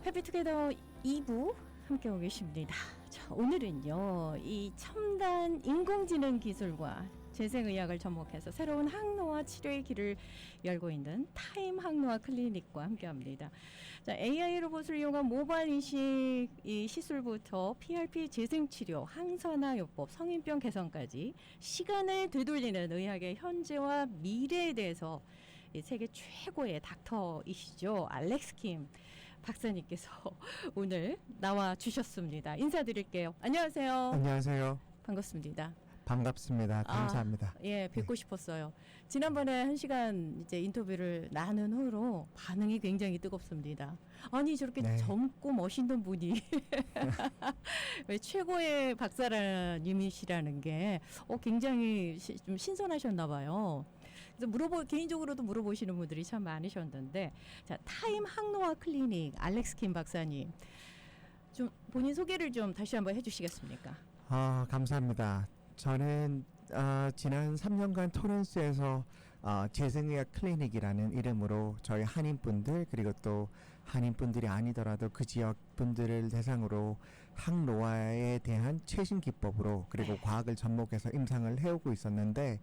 해피투게더 2부 함께하고 계십니다. 자, 오늘은요, 이 첨단 인공지능 기술과 재생의학을 접목해서 새로운 항노화 치료의 길을 열고 있는 타임 항노화 클리닉과 함께합니다. 자, AI 로봇을 이용한 모발 이식 이 시술부터 PRP 재생치료, 항산화요법, 성인병 개선까지 시간을 되돌리는 의학의 현재와 미래에 대해서 이 세계 최고의 닥터이시죠, 알렉스 킴 박사님께서 오늘 나와 주셨습니다. 인사드릴게요. 안녕하세요. 안녕하세요. 반갑습니다. 반갑습니다. 감사합니다. 예, 뵙고 싶었어요. 지난번에 1시간 이제 인터뷰를 나눈 후로 반응이 굉장히 뜨겁습니다. 아니, 저렇게 젊고 멋있는 분이 왜 최고의 박사님이시라는 게 굉장히 좀 신선하셨나 봐요. 그래서 개인적으로도 물어보시는 분들이 참 많으셨는데, 자, 타임 항노화 클리닉 알렉스 킴 박사님, 좀 본인 소개를 좀 다시 한번 해주시겠습니까? 감사합니다. 저는 지난 3년간 토론스에서 재생의학 클리닉이라는 이름으로 저희 한인분들, 그리고 또 한인분들이 아니더라도 그 지역 분들을 대상으로 항노화에 대한 최신 기법으로 그리고 과학을 접목해서 임상을 해오고 있었는데,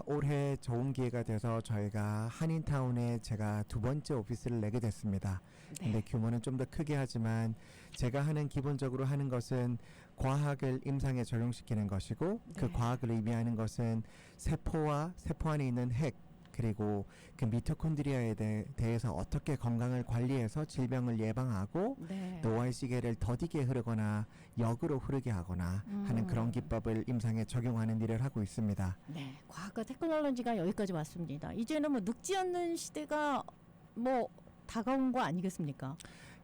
올해 좋은 기회가 돼서 저희가 한인타운에 제가 두 번째 오피스를 내게 됐습니다. 근데 규모는 좀 더 크게 하지만 제가 기본적으로 하는 것은 과학을 임상에 적용시키는 것이고, 그 과학을 의미하는 것은 세포와 세포 안에 있는 핵, 그리고 그 미토콘드리아에 대해서 어떻게 건강을 관리해서 질병을 예방하고 노화의 시계를 더디게 흐르거나 역으로 흐르게 하거나 하는 그런 기법을 임상에 적용하는 일을 하고 있습니다. 네, 과학과 테크놀로지가 여기까지 왔습니다. 이제는 뭐 늙지 않는 시대가 다가온 거 아니겠습니까?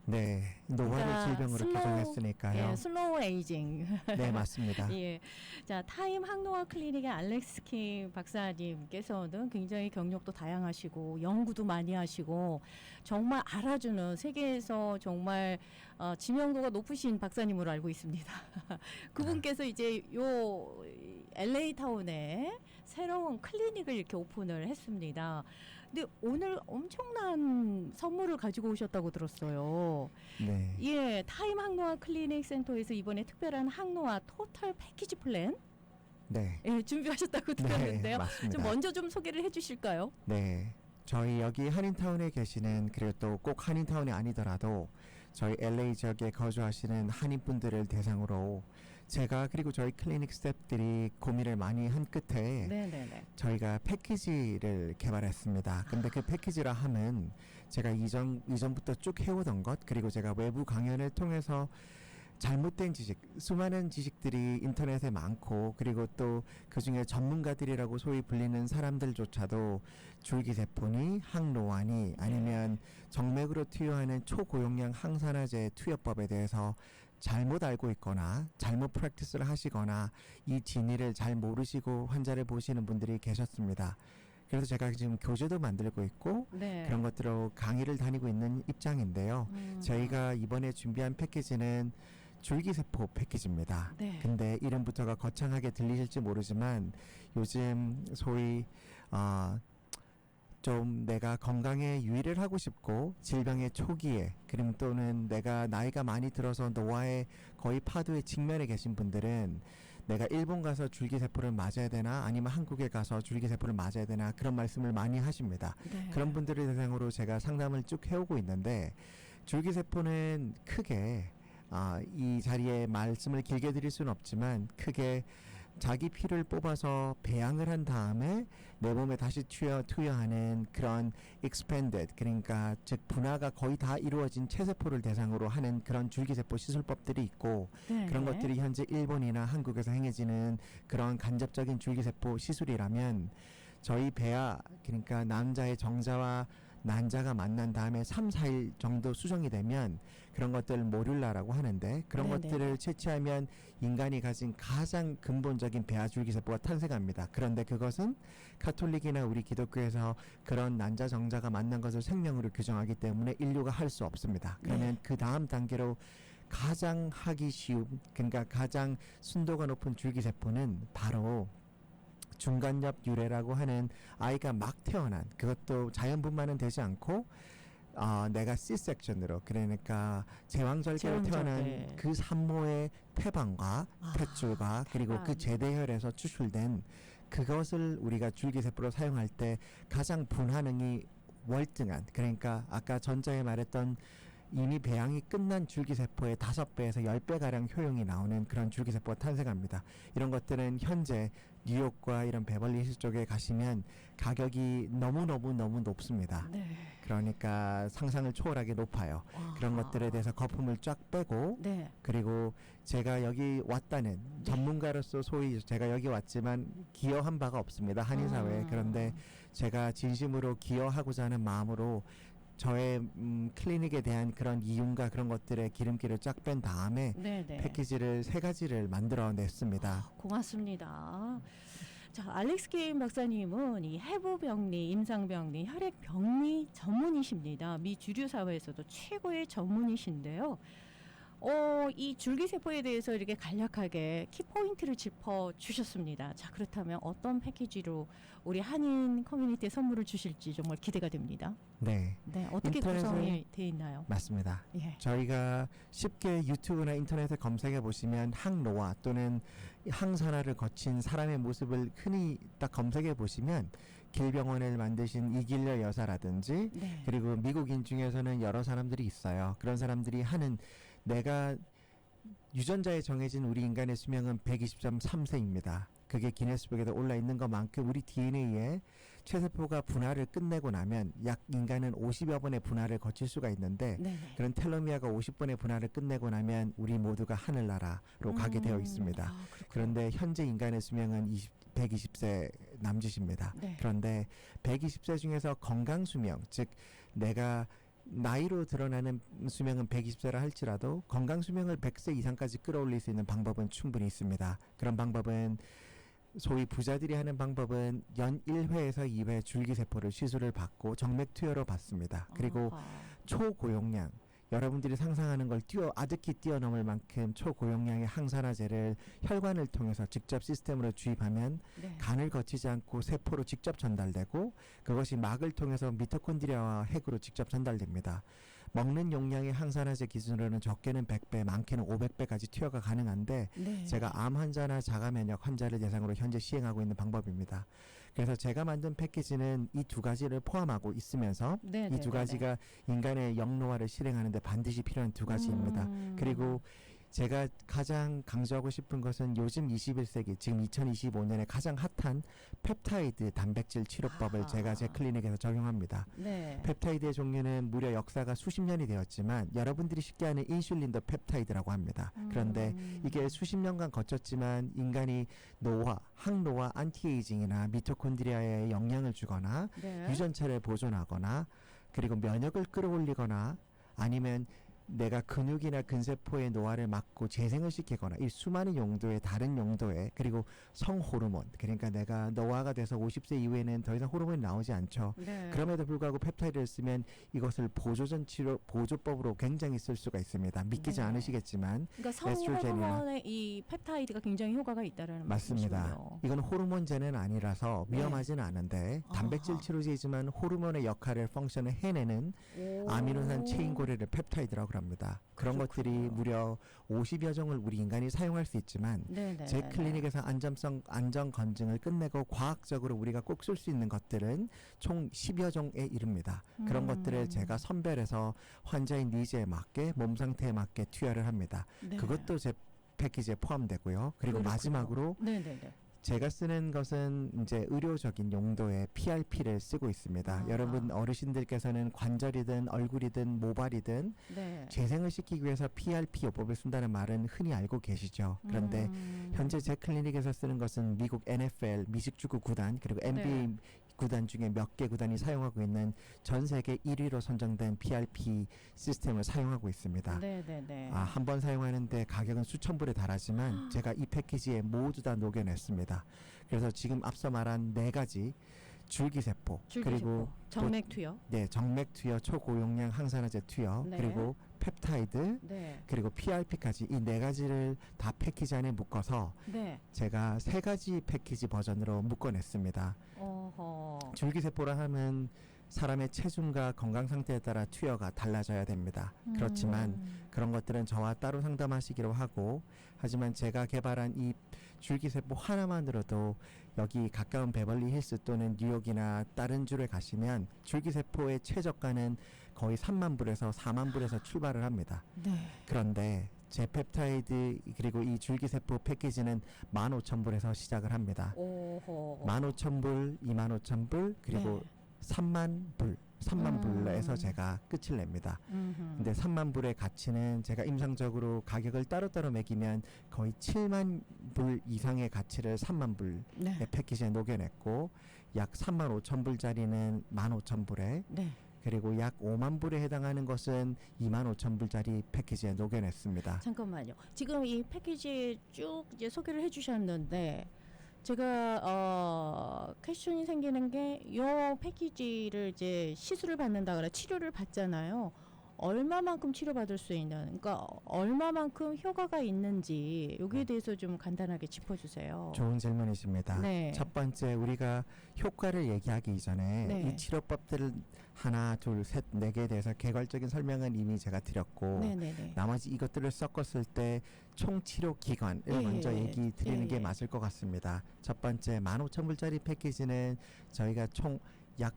네, 노화를 질병으로 규정했으니까요. 예, 슬로우 에이징. 네, 맞습니다. 예, 자, 타임 항노화 클리닉의 알렉스 킴 박사님께서는 굉장히 경력도 다양하시고 연구도 많이 하시고 정말 알아주는, 세계에서 정말 지명도가 높으신 박사님으로 알고 있습니다. 그분께서 이제 요 LA 타운에 새로운 클리닉을 이렇게 오픈을 했습니다. 근데 오늘 엄청난 선물을 가지고 오셨다고 들었어요. 네. 예, 타임 항노화 클리닉 센터에서 이번에 특별한 항노화 토탈 패키지 플랜 예, 준비하셨다고 들었는데요. 맞습니다. 좀 먼저 좀 소개를 해주실까요? 네. 저희 여기 한인타운에 계시는, 그리고 또 꼭 한인타운이 아니더라도 저희 LA 지역에 거주하시는 한인분들을 대상으로 제가, 그리고 저희 클리닉 스태프들이 고민을 많이 한 끝에 저희가 패키지를 개발했습니다. 근데 그 패키지라 함은 제가 이전부터 쭉 해오던 것, 그리고 제가 외부 강연을 통해서 잘못된 지식, 수많은 지식들이 인터넷에 많고, 그리고 또 그중에 전문가들이라고 소위 불리는 사람들조차도 줄기세포니 항노화니 아니면 정맥으로 투여하는 초고용량 항산화제 투여법에 대해서 잘못 알고 있거나 잘못 프랙티스를 하시거나 이 진리를 잘 모르시고 환자를 보시는 분들이 계셨습니다. 그래서 제가 지금 교재도 만들고 있고 그런 것들로 강의를 다니고 있는 입장인데요. 저희가 이번에 준비한 패키지는 줄기세포 패키지입니다. 근데 이름부터가 거창하게 들리실지 모르지만 요즘 소위 좀 내가 건강에 유의를 하고 싶고 질병의 초기에, 그럼 또는 내가 나이가 많이 들어서 노화의 거의 파도에 직면해 계신 분들은 내가 일본 가서 줄기세포를 맞아야 되나 아니면 한국에 가서 줄기세포를 맞아야 되나 그런 말씀을 많이 하십니다. 그런 분들을 대상으로 제가 상담을 쭉 해오고 있는데, 줄기세포는 크게 이 자리에 말씀을 길게 드릴 수는 없지만 크게 자기 피를 뽑아서 배양을 한 다음에 내 몸에 다시 투여하는 그런 expanded, 그러니까 즉 분화가 거의 다 이루어진 체세포를 대상으로 하는 그런 줄기세포 시술법들이 있고, 그런 것들이 현재 일본이나 한국에서 행해지는 그런 간접적인 줄기세포 시술이라면 저희 배아, 그러니까 남자의 정자와 난자가 만난 다음에 3, 4일 정도 수정이 되면 그런 것들을 모듈라라고 하는데, 그런 것들을 채취하면 인간이 가진 가장 근본적인 배아줄기세포가 탄생합니다. 그런데 그것은 카톨릭이나 우리 기독교에서 그런 난자 정자가 만난 것을 생명으로 규정하기 때문에 인류가 할 수 없습니다. 그러면 그 다음 단계로 가장 하기 쉬운, 그러니까 가장 순도가 높은 줄기세포는 바로 중간엽 유래라고 하는 아이가 막 태어난, 그것도 자연분만은 되지 않고 내가 C-섹션으로 그러니까 제왕절개로 태어난 제왕절개. 그 산모의 폐방과 탯줄과 그리고 그 폐방. 제대혈에서 추출된 그것을 우리가 줄기세포로 사용할 때 가장 분화능이 월등한 그러니까 아까 전자에 말했던 이미 배양이 끝난 줄기세포의 5배에서 10배가량 효용이 나오는 그런 줄기세포가 탄생합니다. 이런 것들은 현재 뉴욕과 이런 베벌리힐스 쪽에 가시면 가격이 너무 높습니다. 네. 그러니까 상상을 초월하게 높아요. 그런 아하. 것들에 대해서 거품을 쫙 빼고 네. 그리고 제가 여기 왔다는 전문가로서 소위 제가 여기 왔지만 기여한 바가 없습니다. 한인사회에. 그런데 제가 진심으로 기여하고자 하는 마음으로 저의 클리닉에 대한 그런 이윤과 그런 것들의 기름기를 쫙 뺀 다음에 네네. 패키지를 3가지를 만들어냈습니다. 고맙습니다. 자, 알렉스 게임 박사님은 이 해부병리, 임상병리, 혈액병리 전문이십니다. 미 주류 사회에서도 최고의 전문이신데요. 이 줄기세포에 대해서 이렇게 간략하게 키포인트를 짚어주셨습니다. 자, 그렇다면 어떤 패키지로 우리 한인 커뮤니티에 선물을 주실지 정말 기대가 됩니다. 네, 네, 어떻게 인터넷에- 구성이 되어 있나요? 맞습니다. 예. 저희가 쉽게 유튜브나 인터넷에 검색해 보시면 항노화 또는 항산화를 거친 사람의 모습을 흔히 딱 검색해 보시면 길병원을 만드신 이길려 여사라든지 네. 그리고 미국인 중에서는 여러 사람들이 있어요. 그런 사람들이 하는 내가 유전자에 정해진 우리 인간의 수명은 120.3세입니다. 그게 기네스북에도 올라 있는 것만큼 우리 DNA에 체세포가 분할을 끝내고 나면 약 인간은 50여 번의 분할을 거칠 수가 있는데 네. 그런 텔로미아가 50번의 분할을 끝내고 나면 우리 모두가 하늘나라로 가게 되어 있습니다. 그렇군요. 그런데 현재 인간의 수명은 120세 남짓입니다. 네. 그런데 120세 중에서 건강 수명, 즉 내가 나이로 드러나는 수명은 120세라 할지라도 건강 수명을 100세 이상까지 끌어올릴 수 있는 방법은 충분히 있습니다. 그런 방법은 소위 부자들이 하는 방법은 연 1회에서 2회 줄기세포를 시술을 받고 정맥 투여로 받습니다. 그리고 아하. 초고용량 여러분들이 상상하는 걸 아득히 뛰어넘을 만큼 초고용량의 항산화제를 혈관을 통해서 직접 시스템으로 주입하면 네. 간을 거치지 않고 세포로 직접 전달되고 그것이 막을 통해서 미토콘드리아와 핵으로 직접 전달됩니다. 먹는 용량의 항산화제 기준으로는 적게는 100배, 많게는 500배까지 투여가 가능한데 네. 제가 암 환자나 자가면역 환자를 대상으로 현재 시행하고 있는 방법입니다. 그래서 제가 만든 패키지는 이 2가지를 포함하고 있으면서 네, 이 네, 2가지가 인간의 영노화를 실행하는데 반드시 필요한 2가지입니다. 그리고 제가 가장 강조하고 싶은 것은 요즘 21세기 지금 2025년에 가장 핫한 펩타이드 단백질 치료법을 아하. 제가 제 클리닉에서 적용합니다. 네. 펩타이드의 종류는 무려 역사가 수십 년이 되었지만 여러분들이 쉽게 아는 인슐린도 펩타이드라고 합니다. 그런데 이게 수십 년간 거쳤지만 인간이 노화, 항노화, 안티에이징이나 미토콘드리아에 영향을 주거나 네. 유전체를 보존하거나 그리고 면역을 끌어올리거나 아니면 내가 근육이나 근세포의 노화를 막고 재생을 시키거나 이 수많은 용도의 다른 용도의 그리고 성호르몬 그러니까 내가 노화가 돼서 50세 이후에는 더 이상 호르몬이 나오지 않죠. 네. 그럼에도 불구하고 펩타이드를 쓰면 이것을 보조전 치료 보조법으로 굉장히 쓸 수가 있습니다. 믿기지 네. 않으시겠지만 그러니까 에스트로겐이나. 성호르몬의 이 펩타이드가 굉장히 효과가 있다라는 맞습니다. 말씀이시군요. 이건 호르몬제는 아니라서 네. 위험하지는 않은데 단백질 아하. 치료제이지만 호르몬의 역할을 펑션을 해내는 오. 아미노산 체인고리를 펩타이드라고 합니다. 그런 것들이 그렇군요. 무려 50여 종을 우리 인간이 사용할 수 있지만 네네. 제 클리닉에서 안전 검증을 끝내고 과학적으로 우리가 꼭 쓸 수 있는 것들은 총 10여 종에 이릅니다. 그런 것들을 제가 선별해서 환자의 니즈에 맞게 몸 상태에 맞게 투여를 합니다. 네. 그것도 제 패키지에 포함되고요. 그리고 그렇군요. 마지막으로 네네네. 제가 쓰는 것은 이제 의료적인 용도의 PRP를 쓰고 있습니다. 아하. 여러분 어르신들께서는 관절이든 얼굴이든 모발이든 네. 재생을 시키기 위해서 PRP 요법을 쓴다는 말은 흔히 알고 계시죠. 그런데 현재 제 클리닉에서 쓰는 것은 미국 NFL 미식축구 구단 그리고 NBA 네. 구단 중에 몇 개 구단이 사용하고 있는 전 세계 1위로 선정된 PRP 시스템을 사용하고 있습니다. 네네네. 한 번 사용하는데 가격은 수천 불에 달하지만 제가 이 패키지에 모두 다 녹여냈습니다. 그래서 지금 앞서 말한 4가지 줄기세포, 그리고 정맥 투여. 네, 정맥 투여, 초고용량 항산화제 투여, 네. 그리고 펩타이드, 네. 그리고 PRP까지 이 4가지를 다 패키지 안에 묶어서 네. 제가 3가지 패키지 버전으로 묶어냈습니다. 어허. 줄기세포라 하면 사람의 체중과 건강 상태에 따라 투여가 달라져야 됩니다. 그렇지만 그런 것들은 저와 따로 상담하시기로 하고, 하지만 제가 개발한 이 줄기세포 하나만으로도 여기 가까운 베벌리 힐스 또는 뉴욕이나 다른 주를 가시면 줄기세포의 최저가는 거의 3만 불에서 4만 불에서 출발을 합니다. 네. 그런데 제 펩타이드 그리고 이 줄기세포 패키지는 15,000불에서 시작을 합니다. 오호. 15,000불, 25,000불, 그리고 네. 3만 불에서 제가 끝을 냅니다. 근데 3만 불의 가치는 제가 임상적으로 가격을 따로따로 매기면 거의 7만 불 이상의 가치를 3만 불의 네. 패키지에 녹여냈고, 약 3만 5천 불짜리는 15,000불에, 네. 그리고 약 5만 불에 해당하는 것은 2만 5천 불짜리 패키지에 녹여냈습니다. 잠깐만요. 지금 이 패키지 쭉 이제 소개를 해주셨는데 제가 퀘스천이 생기는 게 이 패키지를 이제 시술을 받는다 그래 치료를 받잖아요. 얼마만큼 치료받을 수 있는, 그러니까 얼마만큼 효과가 있는지 여기에 대해서 좀 간단하게 짚어주세요. 좋은 질문이십니다. 네. 첫 번째, 우리가 효과를 얘기하기 이전에 네. 이 치료법들을 하나, 둘, 셋, 네 개에 대해서 개괄적인 설명은 이미 제가 드렸고, 네네네. 나머지 이것들을 섞었을 때 총 치료 기간을 예, 먼저 예, 얘기 드리는 예, 게 예. 맞을 것 같습니다. 첫 번째, 15,000불짜리 패키지는 저희가 총 약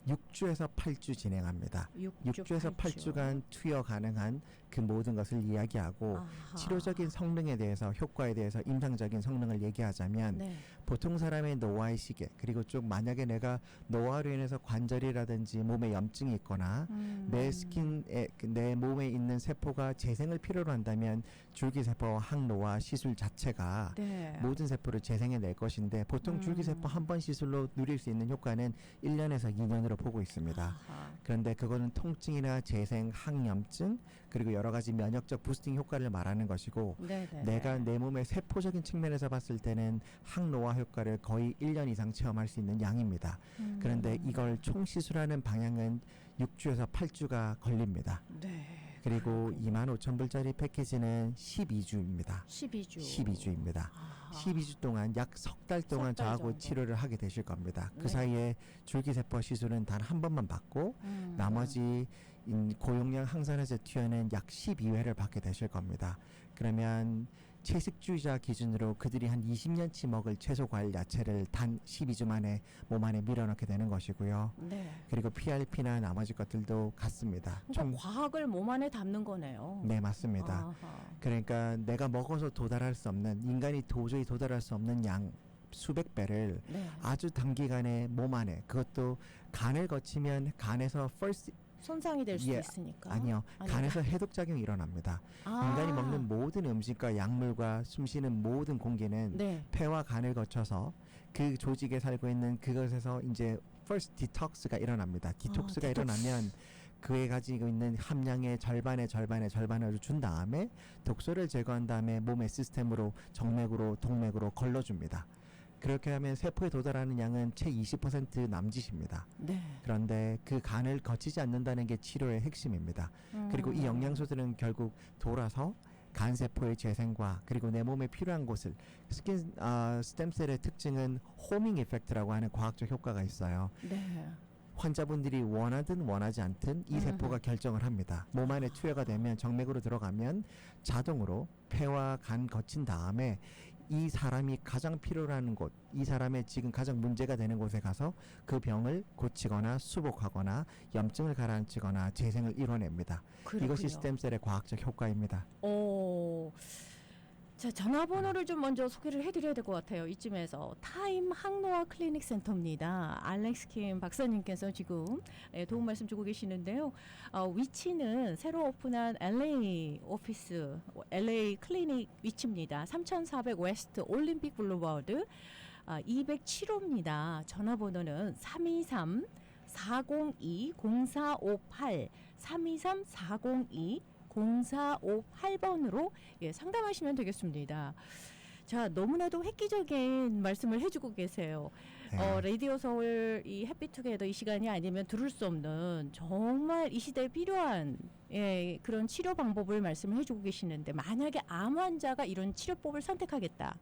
6주에서 8주 진행합니다. 6주에서 8주간 투여 가능한 그 모든 것을 이야기하고, 아하. 치료적인 성능에 대해서, 효과에 대해서 임상적인 성능을 얘기하자면, 네. 보통 사람의 노화의 시계, 그리고 좀 만약에 내가 노화로 인해서 관절이라든지 몸에 염증이 있거나 내 스킨에, 내 몸에 있는 세포가 재생을 필요로 한다면 줄기세포 항노화 시술 자체가 네. 모든 세포를 재생해낼 것인데, 보통 줄기세포 한 번 시술로 누릴 수 있는 효과는 1년에서 2년으로 보고 있습니다. 아하. 그런데 그거는 통증이나 재생, 항염증, 그리고 여러 가지 면역적 부스팅 효과를 말하는 것이고, 네네. 내가 내 몸의 세포적인 측면에서 봤을 때는 항노화 효과를 거의 1년 이상 체험할 수 있는 양입니다. 그런데 이걸 총 시술하는 방향은 6주에서 8주가 걸립니다. 네. 그리고 25,000불짜리 패키지는 12주입니다. 12주. 12주입니다. 아하. 12주 동안 약 석 달 동안 석달 저하고 정도. 치료를 하게 되실 겁니다. 그 네. 사이에 줄기세포 시술은 단 한 번만 받고, 나머지 고용량 항산화제 투여는 약 12회를 받게 되실 겁니다. 그러면 채식주의자 기준으로 그들이 한 20년치 먹을 채소, 과일, 야채를 단 12주 만에 몸 안에 밀어넣게 되는 것이고요. 네. 그리고 PRP나 나머지 것들도 같습니다. 그러니까 과학을 몸 안에 담는 거네요. 네, 맞습니다. 아하. 그러니까 내가 먹어서 도달할 수 없는, 인간이 도저히 도달할 수 없는 양 수백 배를 네. 아주 단기간에 몸 안에, 그것도 간을 거치면 간에서 손상이 될 수도 예, 있으니까. 아니요, 아니다. 간에서 해독작용이 일어납니다. 아. 인간이 먹는 모든 음식과 약물과 숨쉬는 모든 공기는 네. 폐와 간을 거쳐서 그 조직에 살고 있는 그것에서 이제 first detox가 일어납니다. 디톡스가 디톡스. 일어나면 그에 가지고 있는 함량의 절반을 준 다음에 독소를 제거한 다음에 몸의 시스템으로 정맥으로 동맥으로 걸러줍니다. 그렇게 하면 세포에 도달하는 양은 채 20% 남짓입니다. 네. 그런데 그 간을 거치지 않는다는 게 치료의 핵심입니다. 그리고 이 영양소들은 결국 돌아서 간세포의 재생과, 그리고 내 몸에 필요한 곳을, 스템셀의 특징은 호밍 이펙트라고 하는 과학적 효과가 있어요. 네. 환자분들이 원하든 원하지 않든 이 세포가 결정을 합니다. 몸 안에 투여가 되면, 정맥으로 들어가면 자동으로 폐와 간 거친 다음에 이 사람이 가장 필요로 하는 곳, 이 사람의 지금 가장 문제가 되는 곳에 가서 그 병을 고치거나 수복하거나 염증을 가라앉히거나 재생을 이뤄냅니다. 그렇군요. 이것이 스템셀의 과학적 효과입니다. 오. 자, 전화번호를 좀 먼저 소개를 해드려야 될 것 같아요. 이쯤에서 타임 항노화 클리닉 센터입니다. 알렉스 킴 박사님께서 지금 도움 말씀 주고 계시는데요. 위치는 새로 오픈한 LA 오피스, LA 클리닉 위치입니다. 3400 웨스트 올림픽 블루버드 207호입니다. 전화번호는 323-402-0458 323-402 0458번으로 상담하시면 되겠습니다. 자, 너무나도 획기적인 말씀을 해주고 계세요. 네. 라디오 서울 이 해피투게더 이 시간이 아니면 들을 수 없는 정말 이 시대에 필요한 그런 치료 방법을 말씀을 해주고 계시는데, 만약에 암 환자가 이런 치료법을 선택하겠다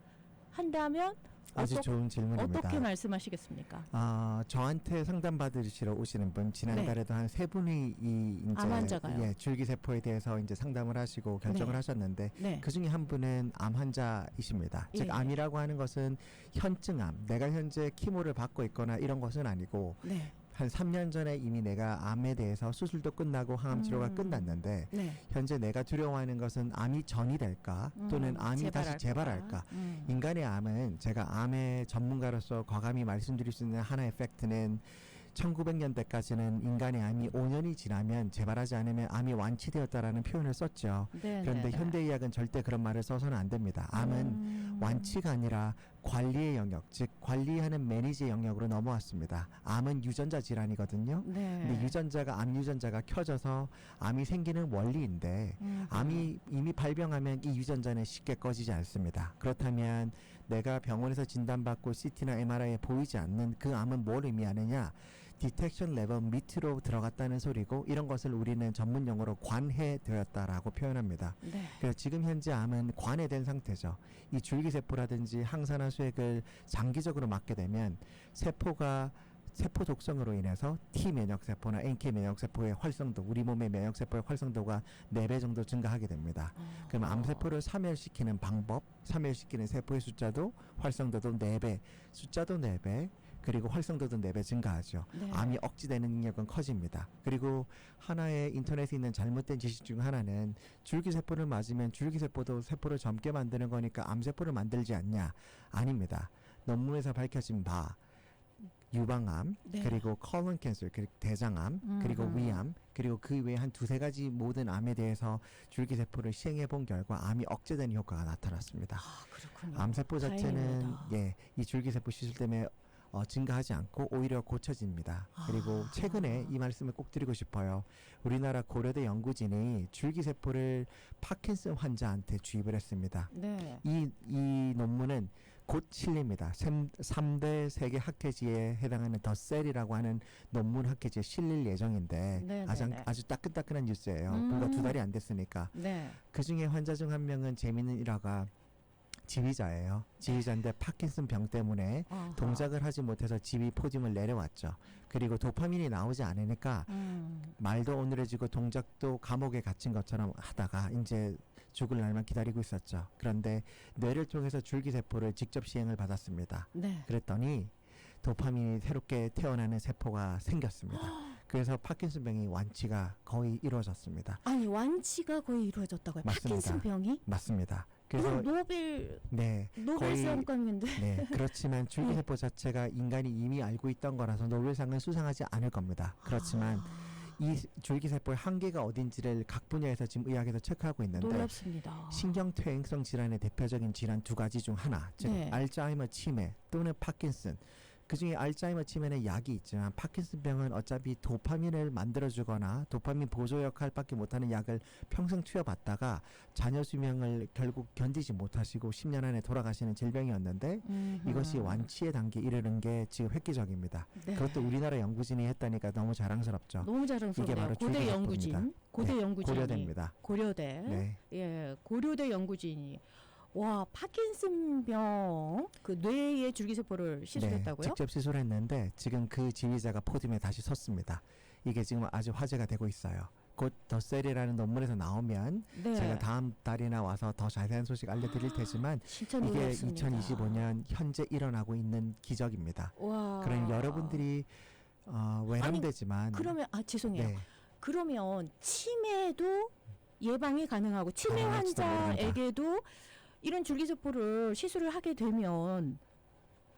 한다면 아주 좋은 질문입니다. 어떻게 말씀하시겠습니까? 저한테 상담 받으시러 오시는 분 지난달에도 한 3분이 이제 암 환자가요? 예, 줄기세포에 대해서 이제 상담을 하시고 결정을 네. 하셨는데 네. 그 중에 한 분은 암 환자이십니다. 예, 즉 예. 암이라고 하는 것은 현증암, 내가 현재 키모를 받고 있거나 이런 것은 아니고 네. 한 3년 전에 이미 내가 암에 대해서 수술도 끝나고 항암 치료가 끝났는데 네. 현재 내가 두려워하는 것은 암이 전이 될까 또는 암이 다시 재발할까. 인간의 암은 제가 암의 전문가로서 과감히 말씀드릴 수 있는 하나의 팩트는 1900년대까지는 인간의 암이 5년이 지나면 재발하지 않으면 암이 완치되었다라는 표현을 썼죠. 네, 그런데 네, 현대의학은 절대 그런 말을 써서는 안 됩니다. 암은 완치가 아니라 관리의 영역, 즉 관리하는 매니지의 영역으로 넘어왔습니다. 암은 유전자 질환이거든요. 네. 근데 유전자가 암 유전자가 켜져서 암이 생기는 원리인데 암이 이미 발병하면 이 유전자는 쉽게 꺼지지 않습니다. 그렇다면 내가 병원에서 진단받고 CT나 MRI에 보이지 않는 그 암은 뭘 의미하느냐? 디텍션 레벨 밑으로 들어갔다는 소리고 이런 것을 우리는 전문 용어로 관해되었다라고 표현합니다. 네. 그래서 지금 현재 암은 관해된 상태죠. 이 줄기세포라든지 항산화 수액을 장기적으로 맞게 되면 세포가 세포 독성으로 인해서 T 면역세포나 NK 면역세포의 활성도, 우리 몸의 면역세포의 활성도가 4배 정도 증가하게 됩니다. 그럼 암세포를 사멸시키는 방법, 사멸시키는 세포의 숫자도 활성도도 4배, 숫자도 4배, 그리고 활성도도 4배 증가하죠. 네. 암이 억제되는 능력은 커집니다. 그리고 하나의 인터넷에 있는 잘못된 지식 중 하나는 줄기세포를 맞으면 줄기세포도 세포를 젊게 만드는 거니까 암세포를 만들지 않냐. 아닙니다. 논문에서 밝혀진 바 유방암, 네. 그리고 컬론 캔서, 그리고 대장암, 그리고 위암, 그리고 그 외에 한 2-3가지 모든 암에 대해서 줄기세포를 시행해 본 결과 암이 억제되는 효과가 나타났습니다. 그렇군요. 암세포 자체는 다행입니다. 이 줄기세포 시술 때문에 증가하지 않고 오히려 고쳐집니다. 그리고 최근에 이 말씀을 꼭 드리고 싶어요. 우리나라 고려대 연구진이 줄기세포를 파킨슨 환자한테 주입을 했습니다. 네. 이 논문은 곧 실립니다. 3대 세계 학회지에 해당하는 더 셀이라고 하는 논문 학회지에 실릴 예정인데 네, 아주 따끈따끈한 뉴스예요. 불과 2달이 안 됐으니까. 네. 그중에 환자 중 한 명은 재미있는 일화가 지휘자예요. 지휘자인데 파킨슨 병 때문에 아하. 동작을 하지 못해서 지휘 포dim을 내려왔죠. 그리고 도파민이 나오지 않으니까 말도 어눌해지고 동작도 감옥에 갇힌 것처럼 하다가 이제 죽을 날만 기다리고 있었죠. 그런데 뇌를 통해서 줄기세포를 직접 시행을 받았습니다. 네. 그랬더니 도파민이 새롭게 태어나는 세포가 생겼습니다. 그래서 파킨슨병이 완치가 거의 이루어졌습니다. 아니 완치가 거의 이루어졌다고요? 맞습니다. 파킨슨 병이? 맞습니다. 그래서 그럼 노벨 네, 노벨상감인데. 네, 그렇지만 줄기세포 자체가 인간이 이미 알고 있던 거라서 노벨상은 수상하지 않을 겁니다. 그렇지만 이 줄기세포의 한계가 어딘지를 각 분야에서 지금 의학에서 체크하고 있는데 놀랍습니다. 신경퇴행성 질환의 대표적인 질환 2가지 중 하나, 즉 네. 알츠하이머 치매 또는 파킨슨. 그중에 알츠하이머 치매는 약이 있지만 파킨슨병은 어차피 도파민을 만들어주거나 도파민 보조 역할밖에 못하는 약을 평생 투여받다가 자녀 수명을 결국 견디지 못하시고 10년 안에 돌아가시는 질병이었는데 이것이 완치의 단계에 이르는 게 지금 획기적입니다. 네. 그것도 우리나라 연구진이 했다니까 너무 자랑스럽죠. 너무 자랑스럽네요. 이게 바로 고대 연구진, 줄기세포입니다. 고대 네, 연구진이 고려대입니다. 고려대, 네. 예, 고려대 연구진이 와 파킨슨병 그 뇌의 줄기세포를 시술했다고요? 네, 직접 시술했는데 지금 그 지휘자가 포디움에 다시 섰습니다. 이게 지금 아주 화제가 되고 있어요. 곧 더 셀이라는 논문에서 나오면 네. 제가 다음 달이나 와서 더 자세한 소식 알려드릴 테지만 진짜 이게 놀랍습니다. 2025년 현재 일어나고 있는 기적입니다. 와. 그러니 여러분들이 외람되지만 그러면 죄송해요. 네, 그러면 치매도 예방이 가능하고 치매 가능할지도 환자에게도 이런 줄기세포를 시술을 하게 되면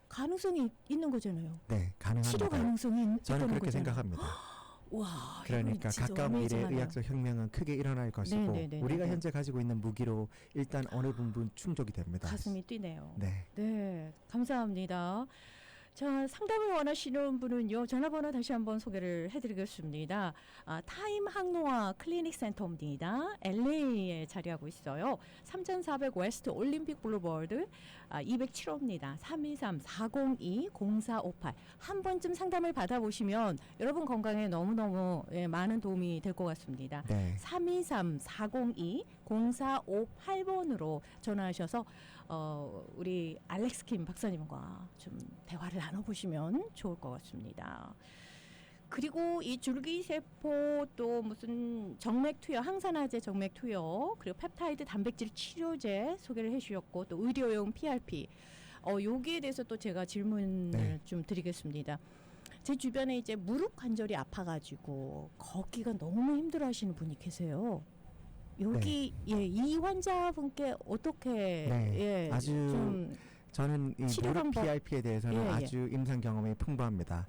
가능성이 있는 거잖아요. 네, 가능합니다. 치료 가능성이 저는 있다는 그렇게 거잖아요. 생각합니다. 와, 그러니까 이거 진짜 가까운 미래 어메이징하네요. 의학적 혁명은 크게 일어날 것이고 네네네네. 우리가 현재 가지고 있는 무기로 일단 어느 부분 충족이 됩니다. 가슴이 뛰네요. 네. 네, 감사합니다. 자, 상담을 원하시는 분은요. 전화번호 다시 한번 소개를 해드리겠습니다. 타임 항노화 클리닉 센터입니다. LA에 자리하고 있어요. 3400 웨스트 올림픽 블루버드 207호입니다. 323-402-0458. 한 번쯤 상담을 받아보시면 여러분 건강에 너무너무 많은 도움이 될 것 같습니다. 네. 323-402-0458번으로 전화하셔서 우리 알렉스 킴 박사님과 좀 대화를 나눠보시면 좋을 것 같습니다. 그리고 이 줄기세포 또 무슨 정맥투여, 항산화제 정맥투여, 그리고 펩타이드 단백질 치료제 소개를 해주셨고 또 의료용 PRP. 여기에 대해서 또 제가 질문을 네. 좀 드리겠습니다. 제 주변에 이제 무릎 관절이 아파가지고 걷기가 너무 힘들어하시는 분이 계세요. 여기 이 환자분께 어떻게 네. 아주 좀 저는 이 치료 무릎 방법. PRP에 대해서는 아주 임상 경험이 풍부합니다.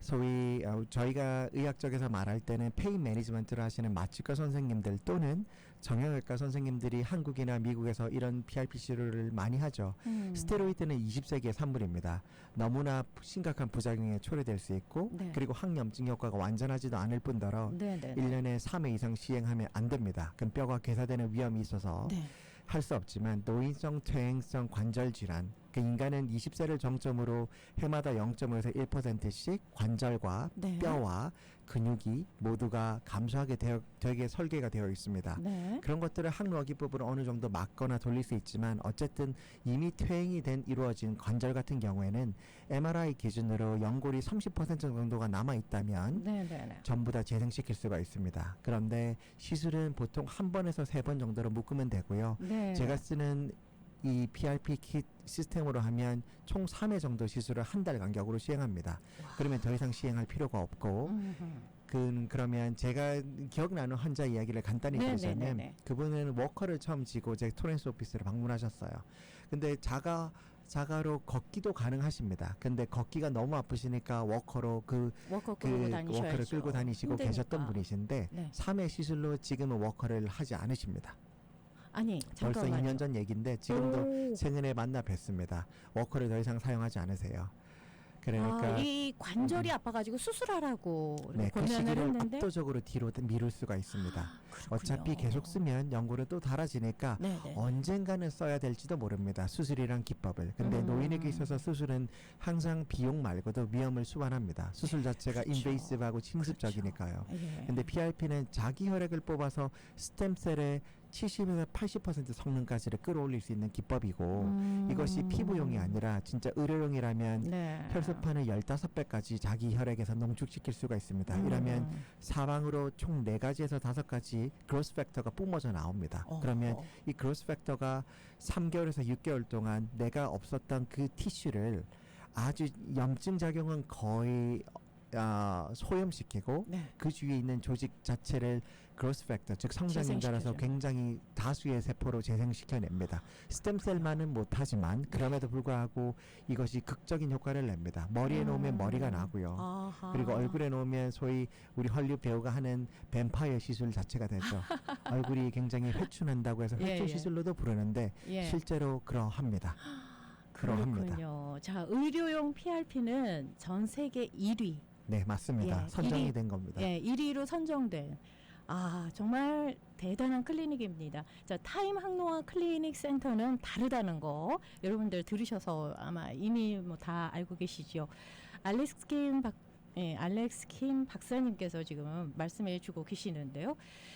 소위 저희가 의학적에서 말할 때는 페인 매니지먼트를 하시는 마취과 선생님들 또는 정형외과 선생님들이 한국이나 미국에서 이런 PRP 치료를 많이 하죠. 스테로이드는 20세기의 산물입니다. 너무나 심각한 부작용에 초래될 수 있고 네. 그리고 항염증 효과가 완전하지도 않을 뿐더러 네네. 1년에 3회 이상 시행하면 안 됩니다. 그럼 뼈가 괴사되는 위험이 있어서 네. 할 수 없지만 노인성 퇴행성 관절 질환, 그 인간은 20세를 정점으로 해마다 0.5에서 1%씩 관절과 네. 뼈와 근육이 모두가 감소하게 되게 설계가 되어 있습니다. 네. 그런 것들을 항노화 기법으로 어느 정도 막거나 돌릴 수 있지만 어쨌든 이미 퇴행이 된 이루어진 관절 같은 경우에는 MRI 기준으로 연골이 30% 정도가 남아 있다면 네네네. 전부 다 재생시킬 수가 있습니다. 그런데 시술은 보통 한 번에서 3번 정도로 묶으면 되고요. 네. 제가 쓰는 이 PRP 킷 시스템으로 하면 총 3회 정도 시술을 한 달 간격으로 시행합니다. 그러면 더 이상 시행할 필요가 없고 그러면 제가 기억나는 환자 이야기를 간단히 드리자면 네네네네. 그분은 워커를 처음 쥐고 제 토렌스 오피스를 방문하셨어요. 근데 자가로 걷기도 가능하십니다. 근데 걷기가 너무 아프시니까 워커로 워커 끌고 다니셔야죠. 워커를 끌고 다니시고 힘드니까. 계셨던 분이신데 네. 3회 시술로 지금은 워커를 하지 않으십니다. 아니 벌써 잠깐만요. 2년 전 얘기인데 지금도 오. 최근에 만나 뵀습니다. 워커를 더 이상 사용하지 않으세요. 그러니까 이 관절이 아파가지고 수술하라고 네, 그 권면을 시기를 했는데 압도적으로 뒤로 미룰 수가 있습니다. 그렇군요. 어차피 계속 쓰면 연골은 또 닳아지니까 네네. 언젠가는 써야 될지도 모릅니다. 수술이란 기법을. 근데 노인에게 있어서 수술은 항상 비용 말고도 위험을 수반합니다. 수술 자체가 그렇죠. 인베이시브하고 침습적이니까요. 예. 근데 PRP는 자기 혈액을 뽑아서 스템셀의 70에서 80% 성능까지를 끌어올릴 수 있는 기법이고 이것이 피부용이 아니라 진짜 의료용이라면 네. 혈소판을 15배까지 자기 혈액에서 농축시킬 수가 있습니다. 이러면 사방으로 총 4가지에서 5가지 그로스 팩터가 뿜어져 나옵니다. 그러면 이 그로스 팩터가 3개월에서 6개월 동안 내가 없었던 그 티슈를 아주 염증 작용은 거의 소염시키고 네. 그 주위에 있는 조직 자체를 그로스 팩터 즉 성장인자라서 재생시켜줘요. 굉장히 다수의 세포로 재생시켜냅니다. 스템셀만은 못하지만 그럼에도 불구하고 이것이 극적인 효과를 냅니다. 머리에 놓으면 머리가 나고요. 아하. 그리고 얼굴에 놓으면 소위 우리 헐리우드 배우가 하는 뱀파이어 시술 자체가 되죠. 얼굴이 굉장히 회춘한다고 해서 예, 회춘 예. 시술로도 부르는데 예. 실제로 그러합니다. 그러합니다. 그렇군요. 자, 의료용 PRP는 전 세계 1위. 네, 맞습니다. 예, 선정이 1위. 된 겁니다. 예, 1위로 선정된 정말 대단한 클리닉입니다. 자, 타임 항노화 클리닉 센터는 다르다는 거 여러분들 들으셔서 아마 이미 뭐 다 알고 계시죠. 알렉스 킴 박사님께서 지금 말씀해주고 계시는데요.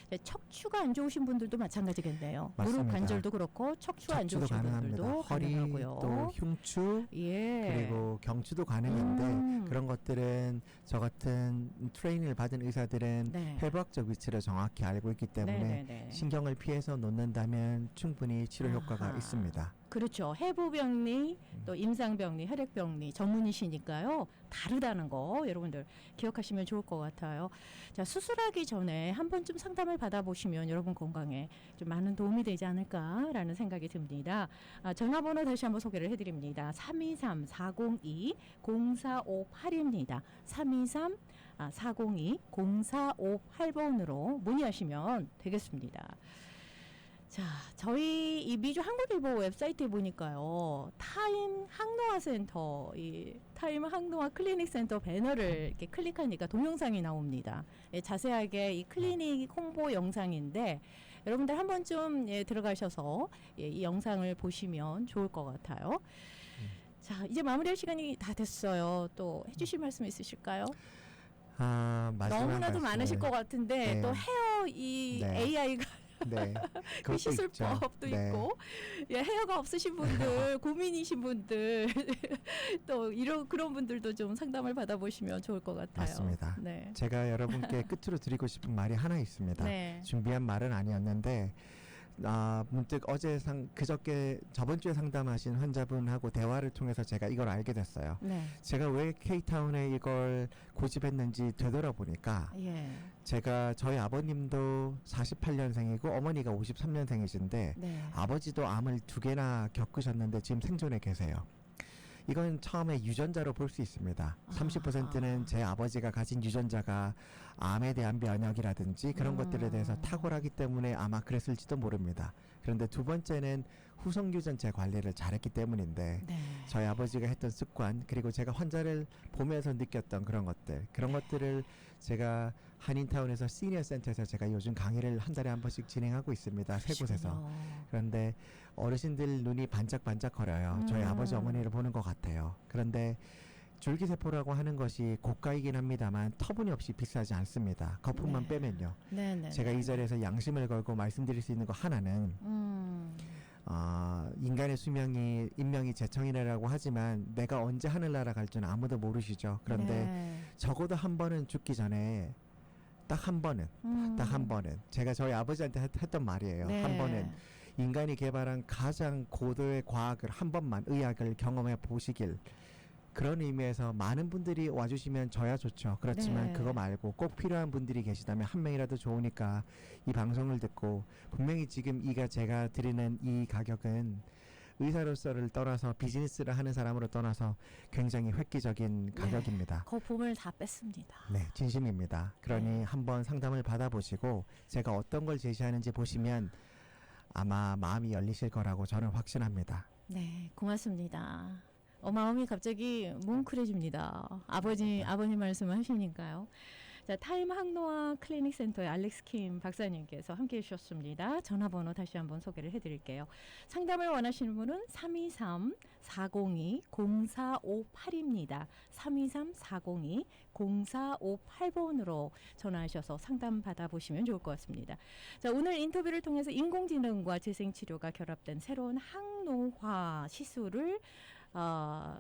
네, 척추가 안 좋으신 분들도 마찬가지겠네요. 맞습니다. 무릎 관절도 그렇고 척추가 안 척추도 좋으신 가능합니다. 분들도 허리 가능하고요. 또 흉추 예. 그리고 경추도 가능한데 그런 것들은 저 같은 트레이닝을 받은 의사들은 네. 해부학적 위치를 정확히 알고 있기 때문에 네네네. 신경을 피해서 놓는다면 충분히 치료 효과가 아하. 있습니다. 그렇죠. 해부병리 또 임상병리, 혈액병리 전문이시니까요. 다르다는 거 여러분들 기억하시면 좋을 것 같아요. 자, 수술하기 전에 한 번쯤 상담을 받아보시면 여러분 건강에 좀 많은 도움이 되지 않을까라는 생각이 듭니다. 전화번호 다시 한번 소개를 해드립니다. 323-402-0458입니다. 323-402-0458번으로 문의하시면 되겠습니다. 자, 저희 이 미주 한국일보 웹사이트에 보니까요, 타임 항노화 센터, 이 타임 항노화 클리닉 센터 배너를 이렇게 클릭하니까 동영상이 나옵니다. 예, 자세하게 이 클리닉 홍보 영상인데 여러분들 한번 좀 들어가셔서 이 영상을 보시면 좋을 것 같아요. 자, 이제 마무리할 시간이 다 됐어요. 또 해주실 말씀 있으실까요? 마지막 너무나도 말씀. 많으실 것 같은데 네. 또 헤어 이 네. AI가 네. 그 그것도 시술법도 있죠. 네. 있고, 예, 헤어가 없으신 분들, 고민이신 분들, 또 그런 분들도 좀 상담을 받아보시면 좋을 것 같아요. 맞습니다. 네. 제가 여러분께 끝으로 드리고 싶은 말이 하나 있습니다. 네. 준비한 말은 아니었는데 문득 그저께 저번 주에 상담하신 환자분하고 대화를 통해서 제가 이걸 알게 됐어요. 네. 제가 왜 K타운에 이걸 고집했는지 되돌아보니까 예. 제가 저희 아버님도 48년생이고 어머니가 53년생이신데 네. 아버지도 암을 2개나 겪으셨는데 지금 생존해 계세요. 이건 처음에 유전자로 볼 수 있습니다. 30%는 제 아버지가 가진 유전자가 암에 대한 면역이라든지 그런 것들에 대해서 탁월하기 때문에 아마 그랬을지도 모릅니다. 그런데 두 번째는 후성 유전자 관리를 잘했기 때문인데 네. 저희 아버지가 했던 습관 그리고 제가 환자를 보면서 느꼈던 그런 것들을 제가 한인타운에서 시니어 센터에서 제가 요즘 강의를 한 달에 한 번씩 진행하고 있습니다. 세 곳에서. 그러시군요. 그런데 어르신들 눈이 반짝반짝거려요. 저희 아버지 어머니를 보는 것 같아요. 그런데 줄기세포라고 하는 것이 고가이긴 합니다만 터무니없이 비싸지 않습니다. 거품만 네. 빼면요. 네네. 제가 이 자리에서 양심을 걸고 말씀드릴 수 있는 거 하나는 인간의 수명이 인명이 제청이라고 하지만 내가 언제 하늘나라 갈 줄은 아무도 모르시죠. 그런데 네. 적어도 한 번은 죽기 전에 딱 한 번은 제가 저희 아버지한테 했던 말이에요. 네. 한 번은 인간이 개발한 가장 고도의 과학을 한 번만 의학을 경험해 보시길 그런 의미에서 많은 분들이 와주시면 저야 좋죠. 그렇지만 네. 그거 말고 꼭 필요한 분들이 계시다면 한 명이라도 좋으니까 이 방송을 듣고 분명히 지금 제가 드리는 이 가격은 의사로서를 떠나서 비즈니스를 하는 사람으로 떠나서 굉장히 획기적인 가격입니다. 거품을 다 뺐습니다. 네, 진심입니다. 그러니 네. 한번 상담을 받아보시고 제가 어떤 걸 제시하는지 보시면 아마 마음이 열리실 거라고 저는 확신합니다. 네, 고맙습니다. 마음이 갑자기 뭉클해집니다. 아버님 말씀을 하시니까요. 자, 타임 항노화 클리닉 센터의 알렉스 킴 박사님께서 함께해 주셨습니다. 전화번호 다시 한번 소개를 해드릴게요. 상담을 원하시는 분은 323-402-0458입니다. 323-402-0458번으로 전화하셔서 상담 받아보시면 좋을 것 같습니다. 자, 오늘 인터뷰를 통해서 인공지능과 재생치료가 결합된 새로운 항노화 시술을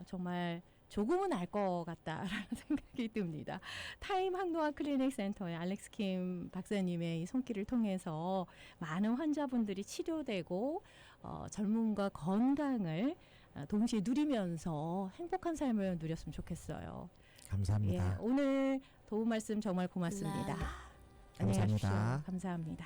정말 조금은 알 것 같다라는 생각이 듭니다. 타임 항노화 클리닉 센터의 알렉스 킴 박사님의 이 손길을 통해서 많은 환자분들이 치료되고 젊음과 건강을 동시에 누리면서 행복한 삶을 누렸으면 좋겠어요. 감사합니다. 예, 오늘 도움 말씀 정말 고맙습니다. 안녕히 감사합니다. 가십시오. 감사합니다.